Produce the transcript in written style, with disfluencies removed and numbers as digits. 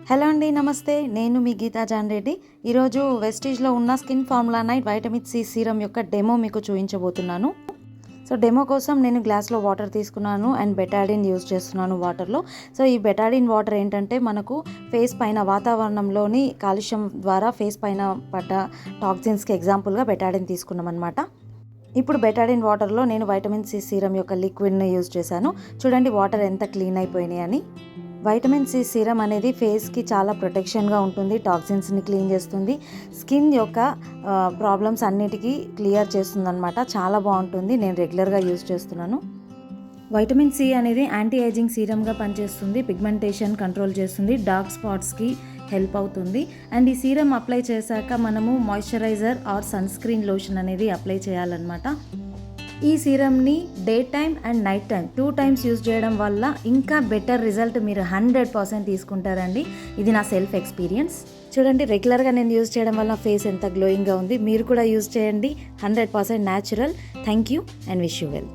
Hello అండి, నమస్తే. నేను మీ గీతా జాన్ రెడ్డి. ఈరోజు వెస్టీజ్లో ఉన్న skin formula night vitamin C serum యొక్క డెమో మీకు చూపించబోతున్నాను. సో డెమో కోసం నేను గ్లాస్లో వాటర్ తీసుకున్నాను అండ్ బెటాడిన్ యూజ్ చేస్తున్నాను వాటర్లో. సో ఈ బెటాడిన్ వాటర్ ఏంటంటే మనకు ఫేస్ పైన వాతావరణంలోని కాలుష్యం ద్వారా ఫేస్ పైన పడ్డ టాక్సిన్స్కి ఎగ్జాంపుల్గా బెటాడిన్ తీసుకున్నాం అనమాట. ఇప్పుడు బెటాడిన్ వాటర్లో నేను వైటమిన్ సి సీరం యొక్క లిక్విడ్ని యూజ్ చేశాను. చూడండి వాటర్ ఎంత క్లీన్ అయిపోయినాయి అని. వైటమిన్ సి సీరం అనేది ఫేస్కి చాలా ప్రొటెక్షన్గా ఉంటుంది, టాక్సిన్స్ని క్లీన్ చేస్తుంది, స్కిన్ యొక్క ప్రాబ్లమ్స్ అన్నిటికీ క్లియర్ చేస్తుంది అనమాట. చాలా బాగుంటుంది, నేను రెగ్యులర్గా యూజ్ చేస్తున్నాను. వైటమిన్ సి అనేది యాంటీ ఏజింగ్ సీరంగా పనిచేస్తుంది, పిగ్మెంటేషన్ కంట్రోల్ చేస్తుంది, డార్క్ స్పాట్స్కి హెల్ప్ అవుతుంది. అండ్ ఈ సీరం అప్లై చేశాక మనము moisturiser or sunscreen lotion అనేది అప్లై చేయాలన్నమాట. ఈ సీరమ్ని day time and night time 2 times use చేయడం వల్ల ఇంకా బెటర్ రిజల్ట్ మీరు 100% తీసుకుంటారండి. ఇది నా సెల్ఫ్ ఎక్స్పీరియన్స్. చూడండి రెగ్యులర్గా నేను యూజ్ చేయడం వల్ల ఫేస్ ఎంత గ్లోయింగ్గా ఉంది. మీరు కూడా యూజ్ చేయండి, 100% natural. Thank you and wish you well.